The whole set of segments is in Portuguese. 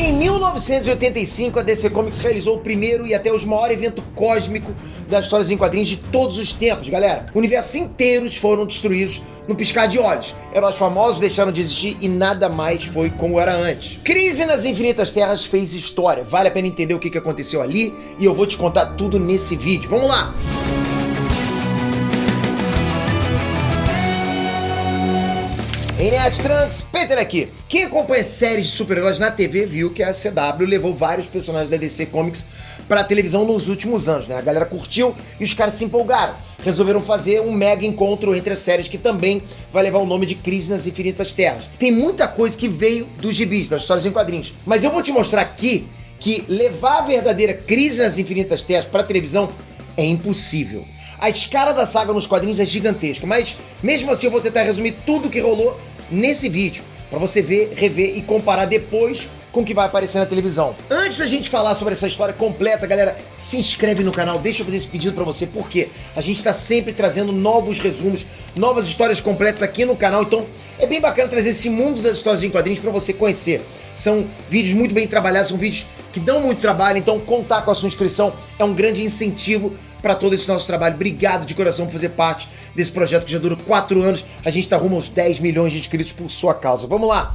Em 1985, a DC Comics realizou o primeiro e até hoje maior evento cósmico das histórias em quadrinhos de todos os tempos, galera. Universos inteiros foram destruídos no piscar de olhos. Heróis famosos deixaram de existir e nada mais foi como era antes. Crise nas Infinitas Terras fez história. Vale a pena entender o que aconteceu ali e eu vou te contar tudo nesse vídeo. Vamos lá! Hey Nerd Trunks, Peter aqui. Quem acompanha séries de super-heróis na TV viu que a CW levou vários personagens da DC Comics pra televisão nos últimos anos, né? A galera curtiu e os caras se empolgaram. Resolveram fazer um mega encontro entre as séries que também vai levar o nome de Crise nas Infinitas Terras. Tem muita coisa que veio dos gibis, das histórias em quadrinhos. Mas eu vou te mostrar aqui que levar a verdadeira Crise nas Infinitas Terras pra televisão é impossível. A escala da saga nos quadrinhos é gigantesca, mas mesmo assim eu vou tentar resumir tudo o que rolou nesse vídeo, pra você ver, rever e comparar depois com o que vai aparecer na televisão. Antes da gente falar sobre essa história completa, galera, se inscreve no canal, deixa eu fazer esse pedido pra você, porque a gente tá sempre trazendo novos resumos, novas histórias completas aqui no canal, então é bem bacana trazer esse mundo das histórias em quadrinhos pra você conhecer. São vídeos muito bem trabalhados, são vídeos que dão muito trabalho, então contar com a sua inscrição é um grande incentivo para todo esse nosso trabalho. Obrigado de coração por fazer parte desse projeto que já dura 4 anos. A gente tá rumo aos 10 milhões de inscritos por sua causa. Vamos lá!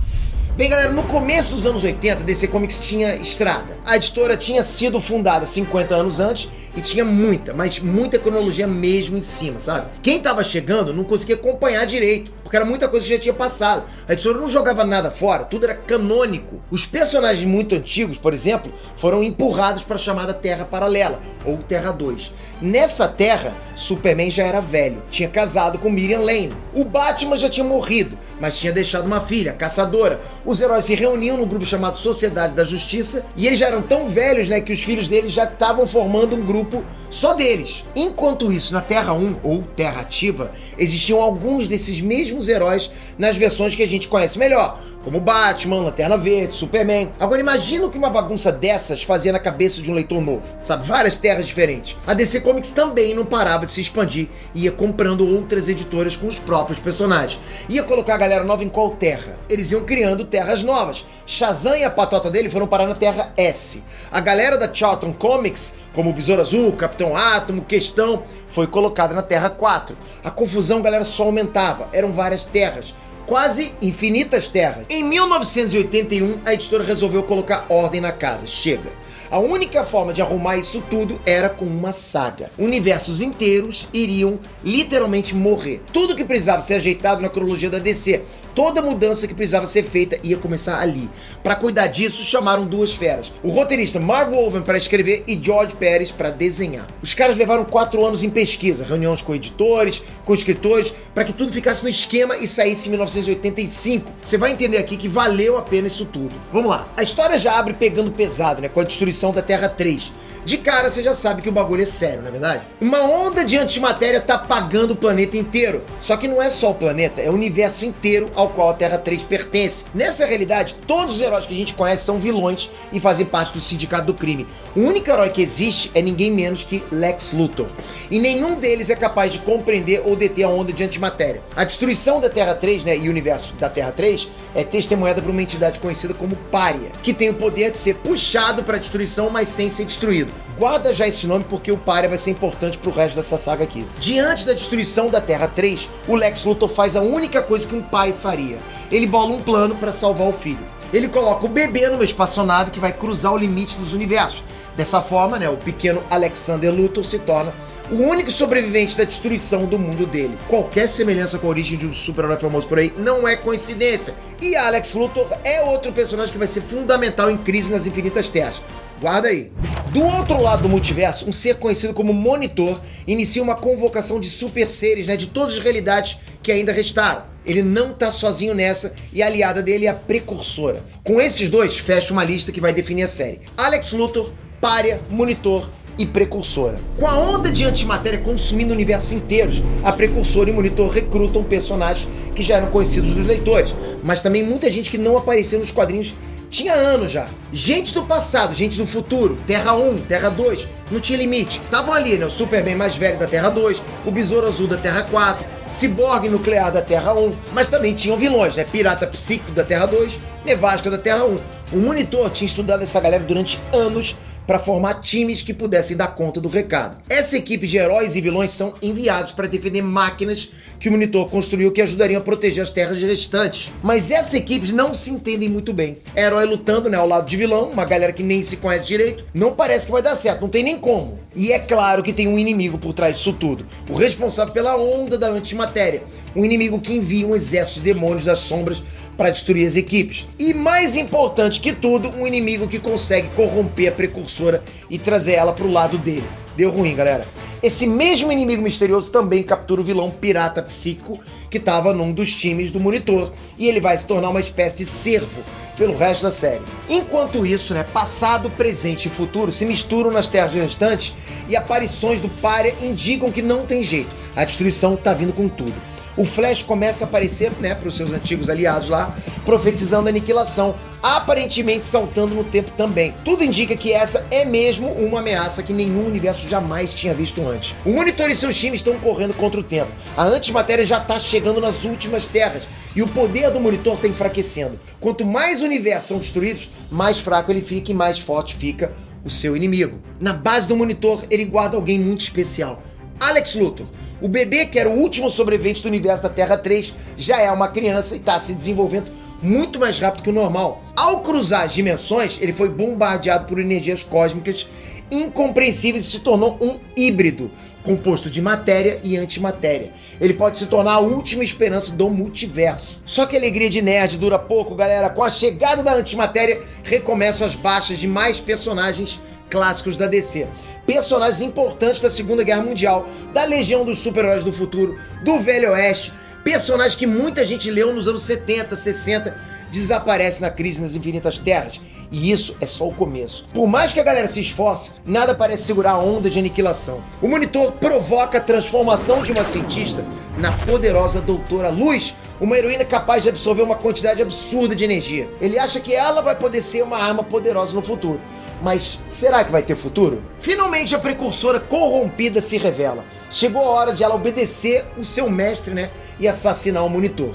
Bem, galera, no começo dos anos 80, a DC Comics tinha estrada. A editora tinha sido fundada 50 anos antes e tinha muita, mas muita cronologia mesmo em cima, sabe? Quem tava chegando não conseguia acompanhar direito, porque era muita coisa que já tinha passado. A editora não jogava nada fora, tudo era canônico. Os personagens muito antigos, por exemplo, foram empurrados para a chamada Terra Paralela, ou Terra 2. Nessa Terra, Superman já era velho, tinha casado com Miriam Lane. O Batman já tinha morrido, mas tinha deixado uma filha, Caçadora. Os heróis se reuniam num grupo chamado Sociedade da Justiça, e eles já eram tão velhos, né, que os filhos deles já estavam formando um grupo só deles. Enquanto isso, na Terra 1, ou Terra Ativa, existiam alguns desses mesmos heróis nas versões que a gente conhece melhor, como Batman, Lanterna Verde, Superman. Agora imagina o que uma bagunça dessas fazia na cabeça de um leitor novo, sabe? Várias terras diferentes. A DC Comics também não parava de se expandir e ia comprando outras editoras com os próprios personagens. Ia colocar a galera nova em qual terra? Eles iam criando terras novas. Shazam e a patota dele foram parar na Terra S. A galera da Charlton Comics, como o Besouro Azul, Capitão Átomo, Questão, foi colocada na Terra 4. A confusão, galera, só aumentava. Eram várias terras. Quase infinitas terras. Em 1981, a editora resolveu colocar ordem na casa. Chega. A única forma de arrumar isso tudo era com uma saga. Universos inteiros iriam literalmente morrer. Tudo que precisava ser ajeitado na cronologia da DC, toda mudança que precisava ser feita ia começar ali. Para cuidar disso, chamaram duas feras. O roteirista Marv Wolfman para escrever e George Pérez para desenhar. Os caras levaram 4 anos em pesquisa, reuniões com editores, com escritores, para que tudo ficasse no esquema e saísse em 1985. Você vai entender aqui que valeu a pena isso tudo. Vamos lá. A história já abre pegando pesado, né, com a destruição da Terra 3. De cara, você já sabe que o bagulho é sério, não é verdade? Uma onda de antimatéria tá apagando o planeta inteiro. Só que não é só o planeta, é o universo inteiro ao qual a Terra 3 pertence. Nessa realidade, todos os heróis que a gente conhece são vilões e fazem parte do sindicato do crime. O único herói que existe é ninguém menos que Lex Luthor. E nenhum deles é capaz de compreender ou deter a onda de antimatéria. A destruição da Terra 3, né, e o universo da Terra 3 é testemunhada por uma entidade conhecida como Pária, que tem o poder de ser puxado para a destruição, mas sem ser destruído. Guarda já esse nome porque o Pária vai ser importante pro resto dessa saga aqui. Diante da destruição da Terra 3, o Lex Luthor faz a única coisa que um pai faria. Ele bola um plano para salvar o filho. Ele coloca o bebê numa espaçonave que vai cruzar o limite dos universos. Dessa forma, né, o pequeno Alexander Luthor se torna o único sobrevivente da destruição do mundo dele. Qualquer semelhança com a origem de um super-herói famoso por aí não é coincidência. E Alex Luthor é outro personagem que vai ser fundamental em Crise nas Infinitas Terras. Guarda aí. Do outro lado do multiverso, um ser conhecido como Monitor inicia uma convocação de super seres, né, de todas as realidades que ainda restaram. Ele não tá sozinho nessa e a aliada dele é a Precursora. Com esses dois, fecha uma lista que vai definir a série. Alex Luthor, Pária, Monitor e Precursora. Com a onda de antimatéria consumindo universos inteiros, a Precursora e o Monitor recrutam personagens que já eram conhecidos dos leitores, mas também muita gente que não apareceu nos quadrinhos tinha anos já. Gente do passado, gente do futuro, Terra 1, Terra 2, não tinha limite. Estavam ali, né? O Superman mais velho da Terra 2, o Besouro Azul da Terra 4, ciborgue nuclear da Terra 1, mas também tinham vilões, né? Pirata psíquico da Terra 2, Nevasca da Terra 1. O Monitor tinha estudado essa galera durante anos para formar times que pudessem dar conta do recado. Essa equipe de heróis e vilões são enviados para defender máquinas que o Monitor construiu que ajudariam a proteger as terras restantes. Mas essas equipes não se entendem muito bem. É herói lutando, né, ao lado de vilão, uma galera que nem se conhece direito, não parece que vai dar certo, não tem nem como. E é claro que tem um inimigo por trás disso tudo, o responsável pela onda da antimatéria, um inimigo que envia um exército de demônios das sombras para destruir as equipes. E mais importante que tudo, um inimigo que consegue corromper a precursora e trazer ela pro lado dele. Deu ruim, galera. Esse mesmo inimigo misterioso também captura o vilão pirata psíquico que estava num dos times do Monitor, e ele vai se tornar uma espécie de servo pelo resto da série. Enquanto isso, né, passado, presente e futuro se misturam nas terras restantes e aparições do Pária indicam que não tem jeito. A destruição tá vindo com tudo. O Flash começa a aparecer, né, para os seus antigos aliados lá, profetizando a aniquilação, aparentemente saltando no tempo também. Tudo indica que essa é mesmo uma ameaça que nenhum universo jamais tinha visto antes. O Monitor e seus times estão correndo contra o tempo. A antimatéria já está chegando nas últimas terras e o poder do Monitor está enfraquecendo. Quanto mais universos são destruídos, mais fraco ele fica e mais forte fica o seu inimigo. Na base do Monitor, ele guarda alguém muito especial. Alex Luthor. O bebê, que era o último sobrevivente do universo da Terra 3, já é uma criança e está se desenvolvendo muito mais rápido que o normal. Ao cruzar as dimensões, ele foi bombardeado por energias cósmicas incompreensíveis e se tornou um híbrido, composto de matéria e antimatéria. Ele pode se tornar a última esperança do multiverso. Só que a alegria de nerd dura pouco, galera. Com a chegada da antimatéria, recomeçam as baixas de mais personagens clássicos da DC. Personagens importantes da Segunda Guerra Mundial, da Legião dos Super-Heróis do Futuro, do Velho Oeste, personagens que muita gente leu nos anos 70, 60, desaparecem na Crise nas Infinitas Terras. E isso é só o começo. Por mais que a galera se esforce, nada parece segurar a onda de aniquilação. O Monitor provoca a transformação de uma cientista na poderosa Doutora Luz, uma heroína capaz de absorver uma quantidade absurda de energia. Ele acha que ela vai poder ser uma arma poderosa no futuro. Mas será que vai ter futuro? Finalmente a precursora corrompida se revela. Chegou a hora de ela obedecer o seu mestre, né? E assassinar o Monitor.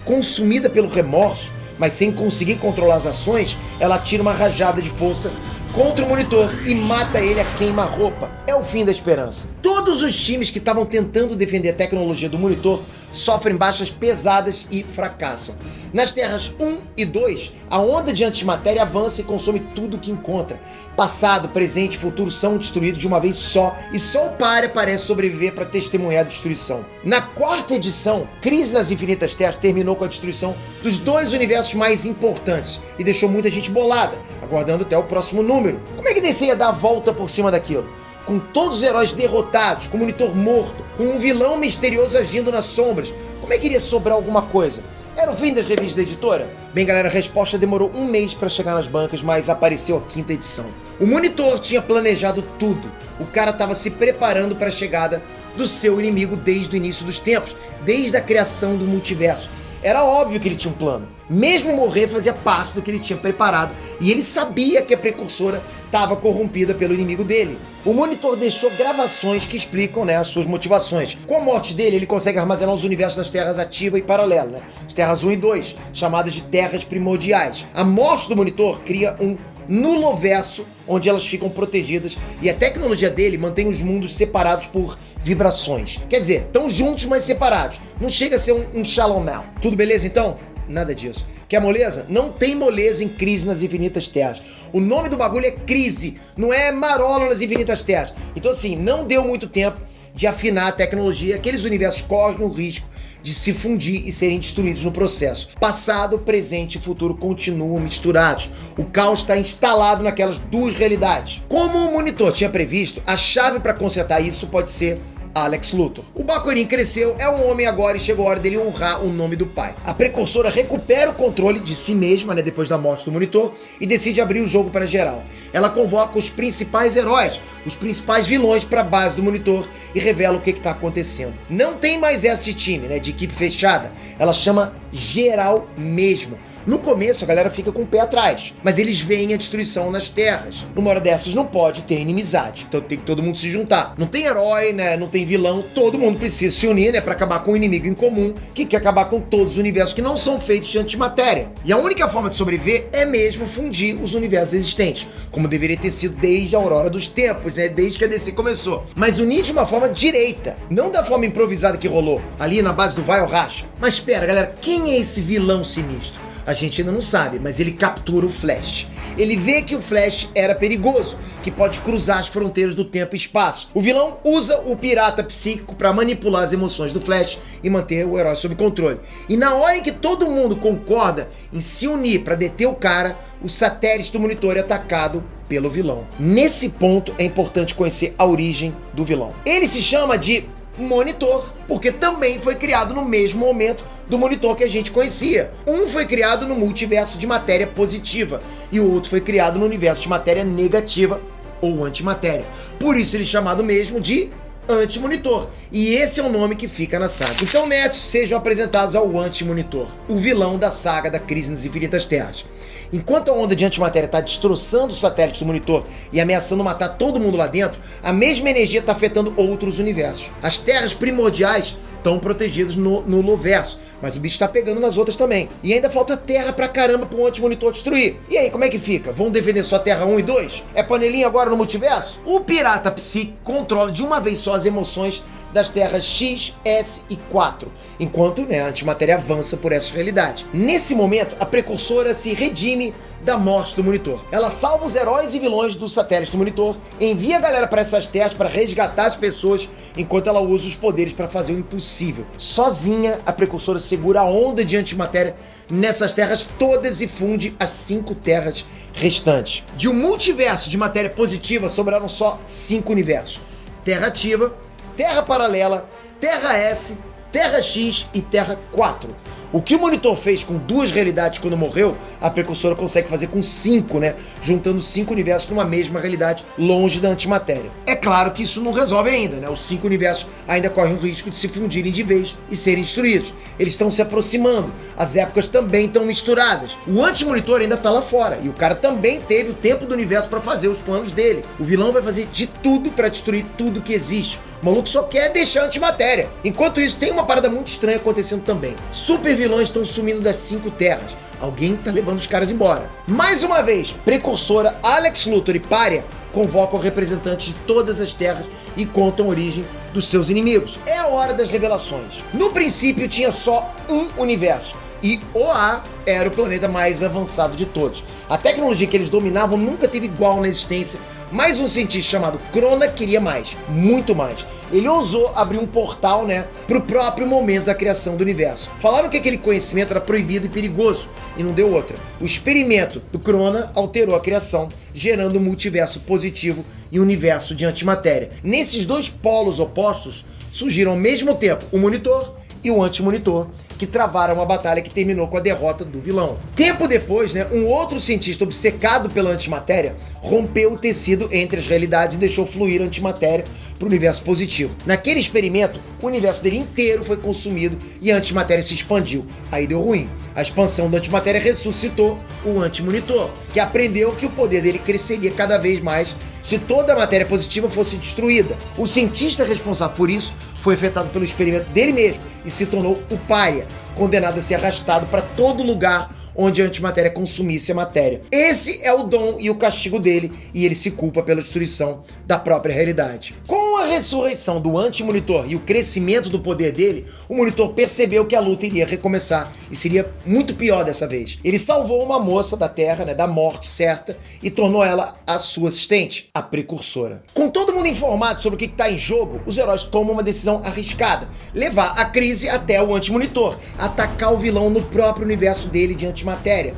Consumida pelo remorso, mas sem conseguir controlar as ações, ela tira uma rajada de força contra o Monitor e mata ele a queima-roupa. É o fim da esperança. Todos os times que estavam tentando defender a tecnologia do Monitor sofrem baixas pesadas e fracassam. Nas terras 1 e 2, a onda de antimatéria avança e consome tudo que encontra. Passado, presente e futuro são destruídos de uma vez só, e só o Pária parece sobreviver para testemunhar a destruição. Na quarta edição, Crise nas Infinitas Terras terminou com a destruição dos dois universos mais importantes e deixou muita gente bolada, aguardando até o próximo número. Como é que DC ia dar a volta por cima daquilo? Com todos os heróis derrotados, com o Monitor morto, com um vilão misterioso agindo nas sombras, como é que iria sobrar alguma coisa? Era o fim das revistas da editora? Bem, galera, a resposta demorou um mês para chegar nas bancas, mas apareceu a quinta edição. O Monitor tinha planejado tudo. O cara estava se preparando para a chegada do seu inimigo desde o início dos tempos, desde a criação do multiverso. Era óbvio que ele tinha um plano. Mesmo morrer fazia parte do que ele tinha preparado, e ele sabia que a precursora estava corrompida pelo inimigo dele. O Monitor deixou gravações que explicam, né, as suas motivações. Com a morte dele, ele consegue armazenar os universos das terras ativa e paralela, né? As terras 1 e 2, chamadas de terras primordiais. A morte do Monitor cria um nuloverso, onde elas ficam protegidas, e a tecnologia dele mantém os mundos separados por vibrações. Quer dizer, estão juntos, mas separados. Não chega a ser um Shalom Now. Tudo beleza, então? Nada disso. Quer moleza? Não tem moleza em Crise nas Infinitas Terras. O nome do bagulho é Crise, não é Marola nas Infinitas Terras. Então assim, não deu muito tempo de afinar a tecnologia. Aqueles universos correm o risco de se fundir e serem destruídos no processo. Passado, presente e futuro continuam misturados. O caos está instalado naquelas duas realidades. Como o Monitor tinha previsto, a chave para consertar isso pode ser Alex Luthor. O Bakunin cresceu, é um homem agora e chegou a hora dele honrar o nome do pai. A precursora recupera o controle de si mesma, né, depois da morte do Monitor, e decide abrir o jogo para geral. Ela convoca os principais heróis, os principais vilões para a base do Monitor e revela o que está acontecendo. Não tem mais essa de time, né, de equipe fechada. Ela chama geral mesmo. No começo a galera fica com o pé atrás, mas eles veem a destruição nas terras. Numa hora dessas não pode ter inimizade, então tem que todo mundo se juntar. Não tem herói, né? Não tem vilão, todo mundo precisa se unir, né? Pra acabar com um inimigo em comum, que quer acabar com todos os universos que não são feitos de antimatéria. E a única forma de sobreviver é mesmo fundir os universos existentes, como deveria ter sido desde a aurora dos tempos, né? Desde que a DC começou. Mas unir de uma forma direita, não da forma improvisada que rolou, ali na base do vai ou racha. Mas espera, galera, quem é esse vilão sinistro? A gente ainda não sabe, mas ele captura o Flash. Ele vê que o Flash era perigoso, que pode cruzar as fronteiras do tempo e espaço. O vilão usa o pirata psíquico para manipular as emoções do Flash e manter o herói sob controle. E na hora em que todo mundo concorda em se unir para deter o cara, o satélite do monitor é atacado pelo vilão. Nesse ponto é importante conhecer a origem do vilão. Ele se chama de Monitor, porque também foi criado no mesmo momento do Monitor que a gente conhecia. Um foi criado no multiverso de matéria positiva e o outro foi criado no universo de matéria negativa ou antimatéria. Por isso ele é chamado mesmo de Anti-Monitor. E esse é o nome que fica na saga. Então, nerds, sejam apresentados ao Anti-Monitor, o vilão da saga da Crise nas Infinitas Terras. Enquanto a onda de antimatéria está destroçando os satélites do monitor e ameaçando matar todo mundo lá dentro, a mesma energia está afetando outros universos. As terras primordiais estão protegidas no Loverso, mas o bicho está pegando nas outras também. E ainda falta terra pra caramba pro Anti-Monitor destruir. E aí, como é que fica? Vão defender só Terra 1 e 2? É panelinha agora no multiverso? O pirata psíquico controla de uma vez só as emoções das terras X, S e 4, enquanto a antimatéria avança por essa realidade. Nesse momento, a precursora se redime da morte do monitor. Ela salva os heróis e vilões do satélite do monitor, envia a galera para essas terras para resgatar as pessoas, enquanto ela usa os poderes para fazer o impossível. Sozinha, a precursora segura a onda de antimatéria nessas terras todas e funde as 5 terras restantes. De um multiverso de matéria positiva, sobraram só 5 universos: Terra Ativa, Terra Paralela, Terra S, Terra X e Terra 4. O que o Monitor fez com 2 realidades quando morreu, a precursora consegue fazer com 5, né? Juntando 5 universos numa mesma realidade, longe da antimatéria. É claro que isso não resolve ainda, né? Os 5 universos ainda correm o risco de se fundirem de vez e serem destruídos. Eles estão se aproximando, as épocas também estão misturadas. O Anti-Monitor ainda tá lá fora, e o cara também teve o tempo do universo para fazer os planos dele. O vilão vai fazer de tudo para destruir tudo que existe. O maluco só quer deixar a antimatéria. Enquanto isso, tem uma parada muito estranha acontecendo também. Super vilões estão sumindo das 5 terras. Alguém tá levando os caras embora. Mais uma vez, precursora, Alex Luthor e Pária convocam representantes de todas as terras e contam a origem dos seus inimigos. É a hora das revelações. No princípio tinha só um universo, e Oa era o planeta mais avançado de todos. A tecnologia que eles dominavam nunca teve igual na existência, mas um cientista chamado Krona queria mais, muito mais. Ele ousou abrir um portal, né, pro próprio momento da criação do universo. Falaram que aquele conhecimento era proibido e perigoso, e não deu outra. O experimento do Krona alterou a criação, gerando um multiverso positivo e um universo de antimatéria. Nesses 2 polos opostos, surgiram ao mesmo tempo o Monitor e o Anti-Monitor, que travaram uma batalha que terminou com a derrota do vilão. Tempo depois, né, um outro cientista obcecado pela antimatéria rompeu o tecido entre as realidades e deixou fluir a antimatéria para o universo positivo. Naquele experimento, o universo dele inteiro foi consumido e a antimatéria se expandiu. Aí deu ruim. A expansão da antimatéria ressuscitou o Anti-Monitor, que aprendeu que o poder dele cresceria cada vez mais se toda a matéria positiva fosse destruída. O cientista responsável por isso foi afetado pelo experimento dele mesmo e se tornou o Pária, condenado a ser arrastado para todo lugar onde a antimatéria consumisse a matéria. Esse é o dom e o castigo dele, e ele se culpa pela destruição da própria realidade. Com a ressurreição do Anti-Monitor e o crescimento do poder dele, o Monitor percebeu que a luta iria recomeçar, e seria muito pior dessa vez. Ele salvou uma moça da Terra, né, da morte certa, e tornou ela a sua assistente, a precursora. Com todo mundo informado sobre o que está em jogo, os heróis tomam uma decisão arriscada: levar a Crise até o Anti-Monitor, atacar o vilão no próprio universo dele de antimatéria.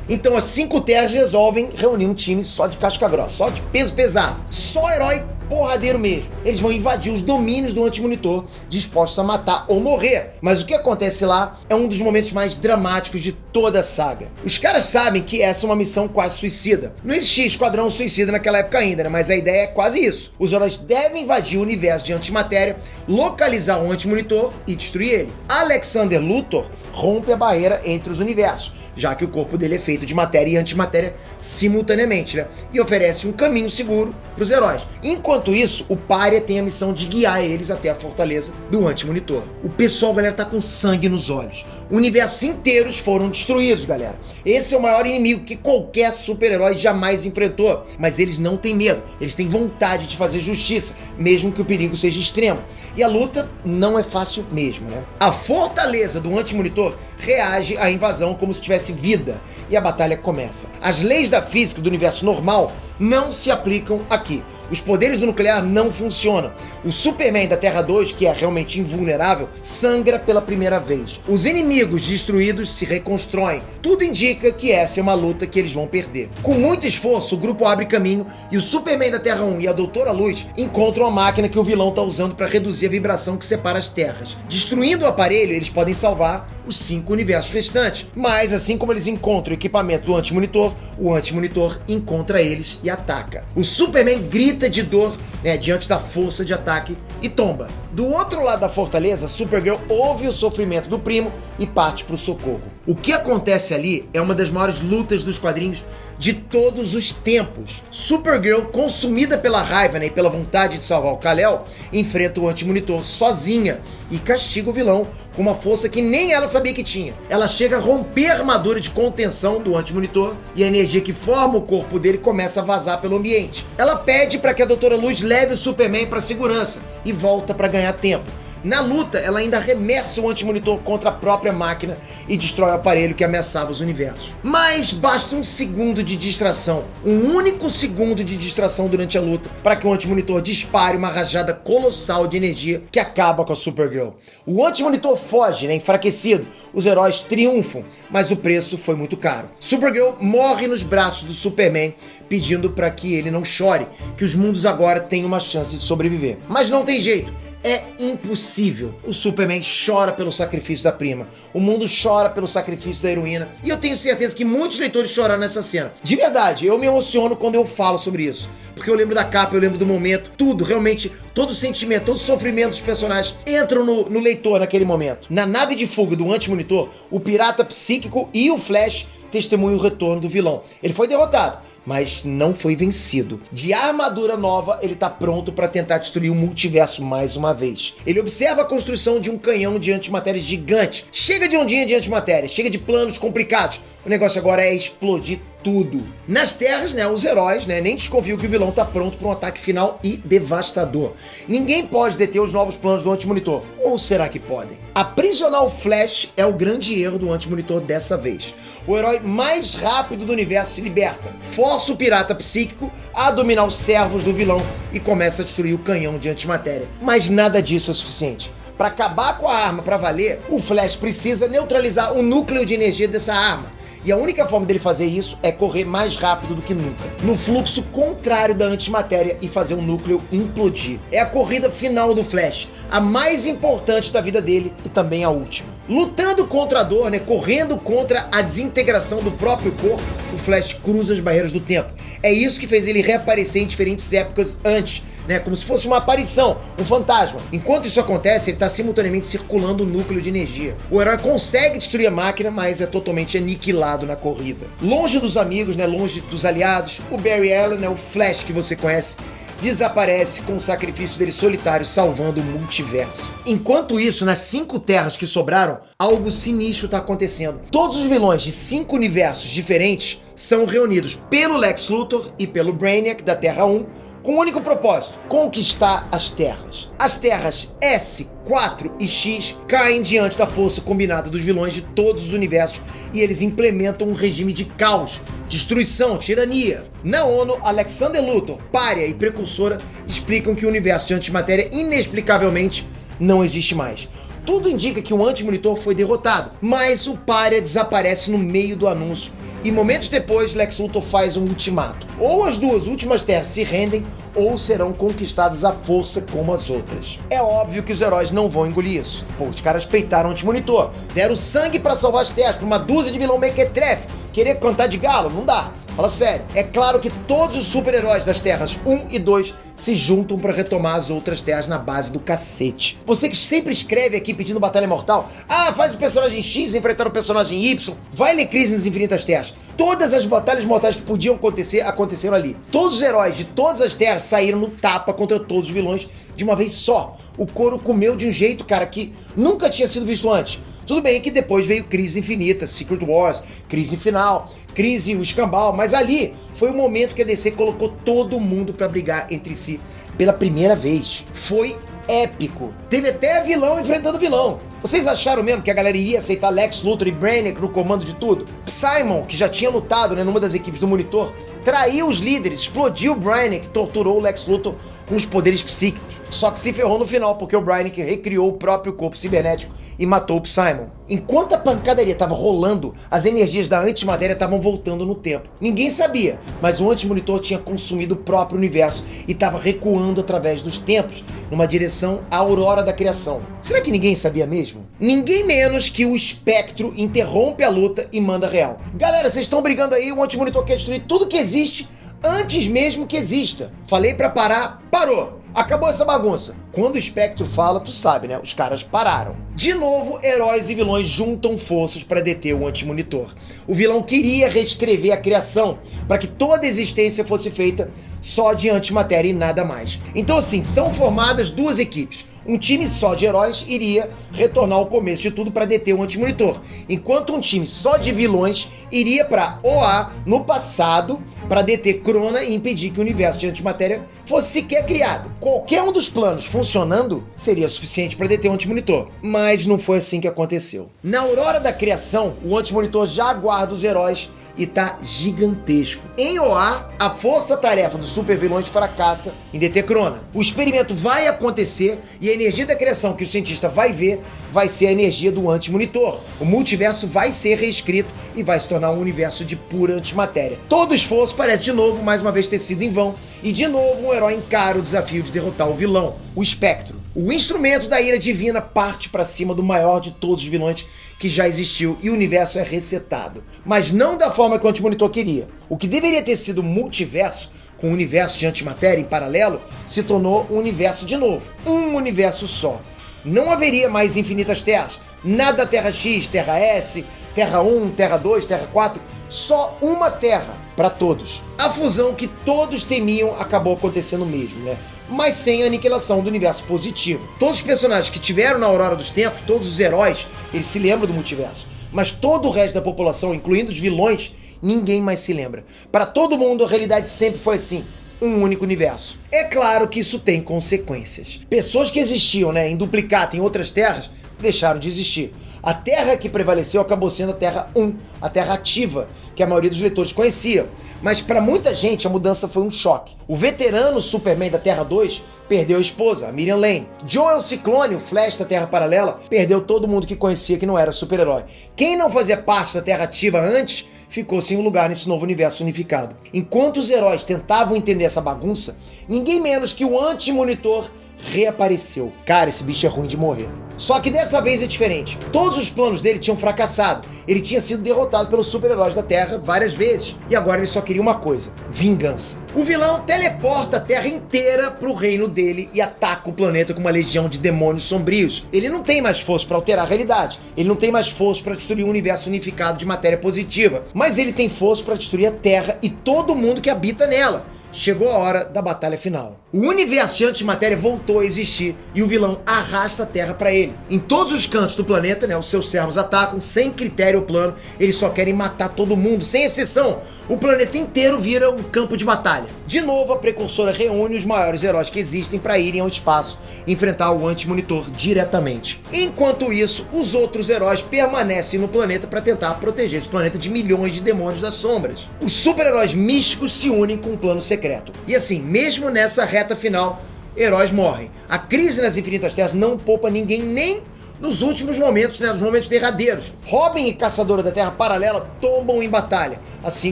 Então as 5 terras resolvem reunir um time só de casca grossa, só de peso pesado. Só herói porradeiro mesmo. Eles vão invadir os domínios do Anti-Monitor, dispostos a matar ou morrer. Mas o que acontece lá é um dos momentos mais dramáticos de toda a saga. Os caras sabem que essa é uma missão quase suicida. Não existia esquadrão suicida naquela época ainda, né? Mas a ideia é quase isso. Os heróis devem invadir o universo de antimatéria, localizar o Anti-Monitor e destruir ele. Alexander Luthor rompe a barreira entre os universos, já que o corpo dele é feito de matéria e antimatéria simultaneamente, né? E oferece um caminho seguro para os heróis. Enquanto isso, o Pária tem a missão de guiar eles até a fortaleza do Anti-Monitor. O pessoal, galera, tá com sangue nos olhos. Universos inteiros foram destruídos, galera. Esse é o maior inimigo que qualquer super-herói jamais enfrentou. Mas eles não têm medo, eles têm vontade de fazer justiça, mesmo que o perigo seja extremo. E a luta não é fácil mesmo, né? A fortaleza do Anti-Monitor reage à invasão como se tivesse vida, e a batalha começa. As leis da física do universo normal não se aplicam aqui. Os poderes do nuclear não funcionam. O Superman da Terra 2, que é realmente invulnerável, sangra pela primeira vez. Os inimigos destruídos se reconstroem. Tudo indica que essa é uma luta que eles vão perder. Com muito esforço, o grupo abre caminho e o Superman da Terra 1 e a Doutora Luz encontram a máquina que o vilão está usando para reduzir a vibração que separa as terras. Destruindo o aparelho, eles podem salvar os 5 universos restantes. Mas assim como eles encontram o equipamento do Anti-Monitor, o Anti-Monitor encontra eles e ataca. O Superman grita de dor, né, diante da força de ataque e tomba. Do outro lado da fortaleza, Supergirl ouve o sofrimento do primo e parte para o socorro. O que acontece ali é uma das maiores lutas dos quadrinhos de todos os tempos. Supergirl, consumida pela raiva, né, e pela vontade de salvar o Kal-El, enfrenta o Anti-Monitor sozinha e castiga o vilão com uma força que nem ela sabia que tinha. Ela chega a romper a armadura de contenção do Anti-Monitor e a energia que forma o corpo dele começa a vazar pelo ambiente. Ela pede para que a Doutora Luz leve o Superman para segurança e volta para ganhar tempo. Na luta, ela ainda arremessa o Anti-Monitor contra a própria máquina e destrói o aparelho que ameaçava os universos. Mas basta um segundo de distração, um único segundo de distração durante a luta, para que o Anti-Monitor dispare uma rajada colossal de energia que acaba com a Supergirl. O Anti-Monitor foge, né, enfraquecido. Os heróis triunfam, mas o preço foi muito caro. Supergirl morre nos braços do Superman, pedindo para que ele não chore, que os mundos agora têm uma chance de sobreviver. Mas não tem jeito. É impossível. O Superman chora pelo sacrifício da prima. O mundo chora pelo sacrifício da heroína. E eu tenho certeza que muitos leitores choraram nessa cena. De verdade, eu me emociono quando eu falo sobre isso. Porque eu lembro da capa, eu lembro do momento. Tudo, realmente, todo o sentimento, todo o sofrimento dos personagens entram no leitor naquele momento. Na nave de fuga do Anti-Monitor, o pirata psíquico e o Flash testemunham o retorno do vilão. Ele foi derrotado, mas não foi vencido. De armadura nova, ele tá pronto para tentar destruir o multiverso mais uma vez. Ele observa a construção de um canhão de antimatéria gigante. Chega de ondinha de antimatéria, chega de planos complicados. O negócio agora é explodir tudo. Nas terras, né, os heróis, né, nem desconfiam que o vilão tá pronto para um ataque final e devastador. Ninguém pode deter os novos planos do Anti-Monitor. Ou será que podem? Aprisionar o Flash é o grande erro do Anti-Monitor dessa vez. O herói mais rápido do universo se liberta, força o pirata psíquico a dominar os servos do vilão e começa a destruir o canhão de antimatéria. Mas nada disso é suficiente. Para acabar com a arma para valer, o Flash precisa neutralizar o núcleo de energia dessa arma. E a única forma dele fazer isso é correr mais rápido do que nunca, no fluxo contrário da antimatéria, e fazer o núcleo implodir. É a corrida final do Flash, a mais importante da vida dele e também a última. Lutando contra a dor, né, correndo contra a desintegração do próprio corpo, o Flash cruza as barreiras do tempo. É isso que fez ele reaparecer em diferentes épocas antes, né, como se fosse uma aparição, um fantasma. Enquanto isso acontece, ele está simultaneamente circulando o núcleo de energia. O herói consegue destruir a máquina, mas é totalmente aniquilado na corrida. Longe dos amigos, né, longe dos aliados, o Barry Allen, né, o Flash que você conhece, desaparece com o sacrifício dele solitário, salvando o multiverso. Enquanto isso, nas 5 terras que sobraram, algo sinistro está acontecendo. Todos os vilões de 5 universos diferentes são reunidos pelo Lex Luthor e pelo Brainiac da Terra 1, com um único propósito: conquistar as terras. As terras S, 4 e X caem diante da força combinada dos vilões de todos os universos e eles implementam um regime de caos, destruição, tirania. Na ONU, Alexander Luthor, Pária e Precursora explicam que o universo de antimatéria inexplicavelmente não existe mais. Tudo indica que o Anti-Monitor foi derrotado, mas o Pária desaparece no meio do anúncio e momentos depois Lex Luthor faz um ultimato. Ou as duas últimas terras se rendem, ou serão conquistadas à força como as outras. É óbvio que os heróis não vão engolir isso. Pô, os caras peitaram o Anti-Monitor, deram sangue pra salvar as terras, pra uma dúzia de vilão mequetrefe. Querer cantar de galo? Não dá. Fala sério. É claro que todos os super-heróis das terras 1 e 2 se juntam pra retomar as outras terras na base do cacete. Você que sempre escreve aqui pedindo Batalha Mortal, faz o personagem X enfrentar o personagem Y, vai ler Crise nas Infinitas Terras. Todas as batalhas mortais que podiam acontecer, aconteceram ali. Todos os heróis de todas as terras saíram no tapa contra todos os vilões de uma vez só. O couro comeu de um jeito, cara, que nunca tinha sido visto antes. Tudo bem que depois veio Crise Infinita, Secret Wars, Crise Final, Crise o Escambau, mas ali foi o momento que a DC colocou todo mundo pra brigar entre si pela primeira vez. Foi épico. Teve até vilão enfrentando vilão. Vocês acharam mesmo que a galera iria aceitar Lex Luthor e Brainiac no comando de tudo? Simon, que já tinha lutado, numa das equipes do Monitor, traiu os líderes, explodiu o Brainiac, torturou o Lex Luthor com os poderes psíquicos. Só que se ferrou no final, porque o Brainiac recriou o próprio corpo cibernético e matou o Simon. Enquanto a pancadaria estava rolando, as energias da antimatéria estavam voltando no tempo. Ninguém sabia, mas o Anti-Monitor tinha consumido o próprio universo e estava recuando através dos tempos, numa direção à aurora da criação. Será que ninguém sabia mesmo? Ninguém menos que o Espectro interrompe a luta e manda real. Galera, vocês estão brigando aí, o Anti-Monitor quer destruir tudo que existe antes mesmo que exista. Falei pra parar, parou. Acabou essa bagunça. Quando o Espectro fala, tu sabe, né? Os caras pararam. De novo, heróis e vilões juntam forças para deter o Anti-Monitor. O vilão queria reescrever a criação para que toda a existência fosse feita só de antimatéria e nada mais. Então, assim, são formadas duas equipes. Um time só de heróis iria retornar ao começo de tudo para deter o Anti-Monitor, enquanto um time só de vilões iria para OA no passado para deter Crona e impedir que o universo de antimatéria fosse sequer criado. Qualquer um dos planos funcionando seria suficiente para deter o Anti-Monitor, mas não foi assim que aconteceu. Na aurora da criação, o Anti-Monitor já aguarda os heróis e tá gigantesco. Em OA, a força-tarefa dos supervilões fracassa em deter Crona. O experimento vai acontecer e a energia da criação que o cientista vai ver vai ser a energia do Anti-Monitor. O multiverso vai ser reescrito e vai se tornar um universo de pura antimatéria. Todo esforço parece de novo, mais uma vez, ter sido em vão, e de novo um herói encara o desafio de derrotar o vilão, o Espectro. O instrumento da ira divina parte para cima do maior de todos os vilões que já existiu e o universo é resetado. Mas não da forma que o Anti-Monitor queria. O que deveria ter sido multiverso, com o universo de antimatéria em paralelo, se tornou um universo de novo. Um universo só. Não haveria mais infinitas terras. Nada Terra X, Terra S, Terra 1, Terra 2, Terra 4. Só uma Terra para todos. A fusão que todos temiam acabou acontecendo mesmo, né? Mas sem a aniquilação do universo positivo. Todos os personagens que tiveram na Aurora dos Tempos, todos os heróis, eles se lembram do multiverso. Mas todo o resto da população, incluindo os vilões, ninguém mais se lembra. Para todo mundo, a realidade sempre foi assim, um único universo. É claro que isso tem consequências. Pessoas que existiam, em duplicata em outras terras, deixaram de existir. A Terra que prevaleceu acabou sendo a Terra 1, a Terra ativa, que a maioria dos leitores conhecia. Mas para muita gente a mudança foi um choque. O veterano Superman da Terra 2 perdeu a esposa, a Miriam Lane. Joel Ciclone, o Flash da Terra Paralela, perdeu todo mundo que conhecia que não era super-herói. Quem não fazia parte da Terra ativa antes ficou sem um lugar nesse novo universo unificado. Enquanto os heróis tentavam entender essa bagunça, ninguém menos que o Anti-Monitor reapareceu. Cara, esse bicho é ruim de morrer. Só que dessa vez é diferente. Todos os planos dele tinham fracassado. Ele tinha sido derrotado pelos super-heróis da Terra várias vezes. E agora ele só queria uma coisa: vingança. O vilão teleporta a Terra inteira pro reino dele e ataca o planeta com uma legião de demônios sombrios. Ele não tem mais força para alterar a realidade. Ele não tem mais força para destruir um universo unificado de matéria positiva. Mas ele tem força para destruir a Terra e todo mundo que habita nela. Chegou a hora da batalha final. O universo de antimatéria voltou a existir e o vilão arrasta a Terra para ele. Em todos os cantos do planeta, os seus servos atacam sem critério ou plano. Eles só querem matar todo mundo, sem exceção. O planeta inteiro vira um campo de batalha. De novo, a precursora reúne os maiores heróis que existem para irem ao espaço e enfrentar o Anti-Monitor diretamente. Enquanto isso, os outros heróis permanecem no planeta para tentar proteger esse planeta de milhões de demônios das sombras. Os super-heróis místicos se unem com um plano secreto. E assim, mesmo nessa reta final, heróis morrem. A crise nas Infinitas Terras não poupa ninguém, nem nos últimos momentos, né, nos momentos derradeiros. Robin e Caçadora da Terra Paralela tombam em batalha, assim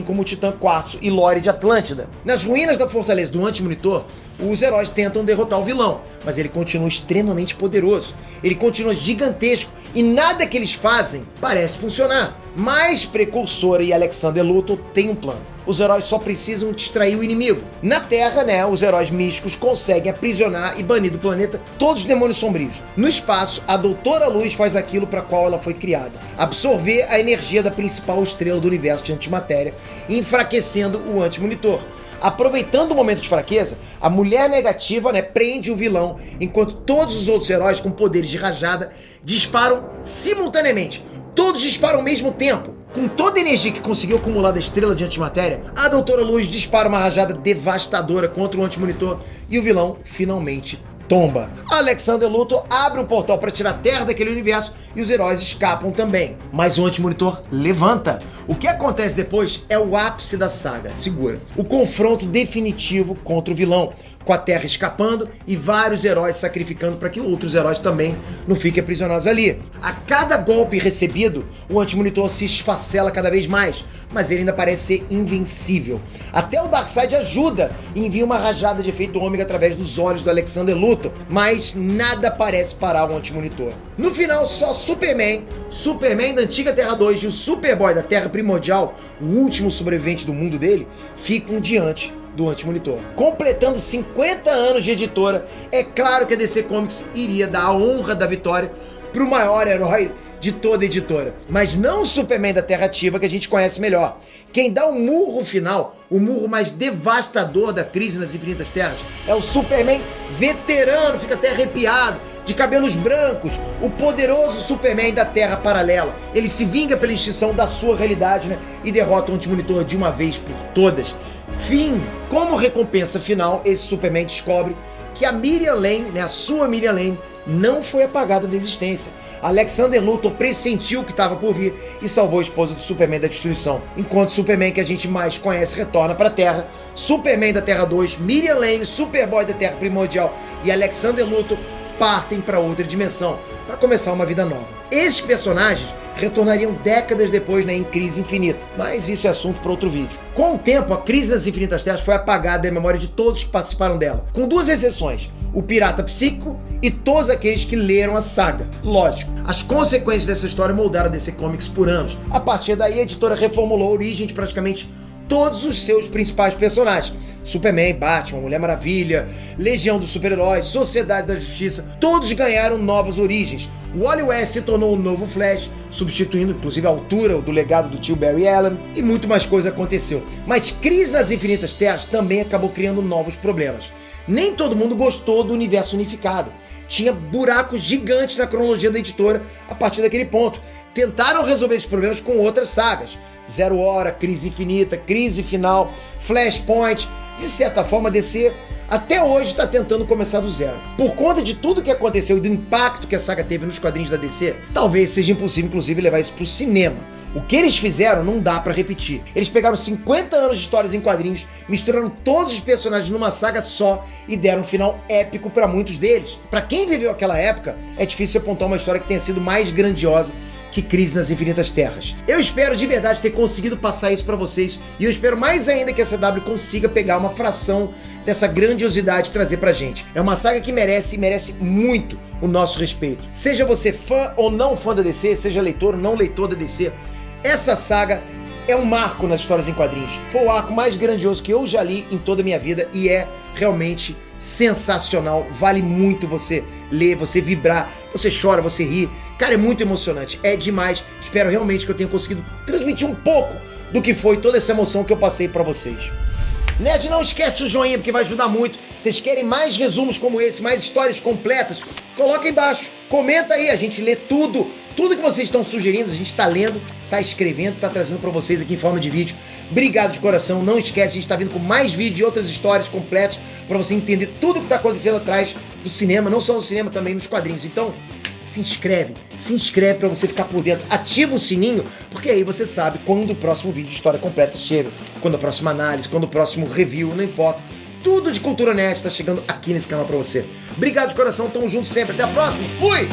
como o Titã Quartzo e Lore de Atlântida. Nas ruínas da fortaleza do Anti-Monitor, os heróis tentam derrotar o vilão, mas ele continua extremamente poderoso. Ele continua gigantesco e nada que eles fazem parece funcionar. Mas Precursora e Alexander Luthor têm um plano. Os heróis só precisam distrair o inimigo. Na Terra, né, os heróis místicos conseguem aprisionar e banir do planeta todos os demônios sombrios. No espaço, a Doutora Luz faz aquilo para qual ela foi criada: absorver a energia da principal estrela do universo de antimatéria, enfraquecendo o Anti-Monitor. Aproveitando o momento de fraqueza, a Mulher Negativa, né, prende o vilão, enquanto todos os outros heróis com poderes de rajada disparam simultaneamente. Todos disparam ao mesmo tempo. Com toda a energia que conseguiu acumular da estrela de antimatéria, a Doutora Luz dispara uma rajada devastadora contra o Anti-Monitor e o vilão finalmente tomba. Alexander Luthor abre um portal para tirar a Terra daquele universo e os heróis escapam também. Mas o Anti-Monitor levanta. O que acontece depois é o ápice da saga. Segura. O confronto definitivo contra o vilão, com a Terra escapando e vários heróis sacrificando para que outros heróis também não fiquem aprisionados ali. A cada golpe recebido, o Anti-Monitor se esfacela cada vez mais, mas ele ainda parece ser invencível. Até o Darkseid ajuda e envia uma rajada de efeito ômega através dos olhos do Alexander Luthor, mas nada parece parar o Anti-Monitor. No final, só Superman da antiga Terra 2 e o Superboy da Terra Primordial, o último sobrevivente do mundo dele, ficam diante do Anti-Monitor. Completando 50 anos de editora, é claro que a DC Comics iria dar a honra da vitória pro maior herói de toda a editora. Mas não o Superman da Terra Ativa, que a gente conhece melhor. Quem dá o murro final, o murro mais devastador da crise nas Infinitas Terras, é o Superman veterano, fica até arrepiado, de cabelos brancos, o poderoso Superman da Terra Paralela. Ele se vinga pela extinção da sua realidade, né, e derrota o Anti-Monitor de uma vez por todas. Fim. Como recompensa final, esse Superman descobre que a Miriam Lane, né, a sua Miriam Lane, não foi apagada da existência. Alexander Luthor pressentiu o que estava por vir e salvou a esposa do Superman da destruição. Enquanto o Superman que a gente mais conhece retorna para a Terra, Superman da Terra 2, Miriam Lane, Superboy da Terra Primordial e Alexander Luthor partem para outra dimensão, para começar uma vida nova. Esses personagens retornariam décadas depois, né, em Crise Infinita, mas isso é assunto para outro vídeo. Com o tempo, a Crise das Infinitas Terras foi apagada da memória de todos que participaram dela, com duas exceções: o Pirata Psíquico e todos aqueles que leram a saga. Lógico, as consequências dessa história moldaram a DC Comics por anos. A partir daí, a editora reformulou a origem de praticamente todos os seus principais personagens: Superman, Batman, Mulher Maravilha, Legião dos Super-Heróis, Sociedade da Justiça, todos ganharam novas origens. O Wally West se tornou o novo Flash, substituindo inclusive a altura do legado do tio Barry Allen, e muito mais coisa aconteceu. Mas Crise nas Infinitas Terras também acabou criando novos problemas. Nem todo mundo gostou do universo unificado. Tinha buracos gigantes na cronologia da editora a partir daquele ponto. Tentaram resolver esses problemas com outras sagas: Zero Hora, Crise Infinita, Crise Final, Flashpoint. De certa forma, a DC até hoje está tentando começar do zero. Por conta de tudo que aconteceu e do impacto que a saga teve nos quadrinhos da DC, talvez seja impossível, inclusive, levar isso pro cinema. O que eles fizeram não dá pra repetir. Eles pegaram 50 anos de histórias em quadrinhos, misturaram todos os personagens numa saga só e deram um final épico pra muitos deles. Pra quem viveu aquela época, é difícil apontar uma história que tenha sido mais grandiosa que Crise nas Infinitas Terras. Eu espero de verdade ter conseguido passar isso pra vocês, e eu espero mais ainda que a CW consiga pegar uma fração dessa grandiosidade e trazer pra gente. É uma saga que merece muito o nosso respeito. Seja você fã ou não fã da DC, seja leitor ou não leitor da DC, essa saga é um marco nas histórias em quadrinhos. Foi o arco mais grandioso que eu já li em toda a minha vida e é realmente sensacional. Vale muito você ler, você vibrar, você chora, você ri. Cara, é muito emocionante, é demais. Espero realmente que eu tenha conseguido transmitir um pouco do que foi toda essa emoção que eu passei pra vocês. Nerd, não esquece o joinha, porque vai ajudar muito. Vocês querem mais resumos como esse, mais histórias completas? Coloca aí embaixo, comenta aí, a gente lê tudo. Tudo que vocês estão sugerindo, a gente tá lendo, tá escrevendo, tá trazendo pra vocês aqui em forma de vídeo. Obrigado de coração, não esquece, a gente tá vindo com mais vídeos e outras histórias completas pra você entender tudo que tá acontecendo atrás do cinema, não só no cinema, também nos quadrinhos. Então, se inscreve pra você ficar por dentro, ativa o sininho, porque aí você sabe quando o próximo vídeo de história completa chega, quando a próxima análise, quando o próximo review, não importa. Tudo de cultura nerd tá chegando aqui nesse canal pra você. Obrigado de coração, tamo junto sempre, até a próxima, fui!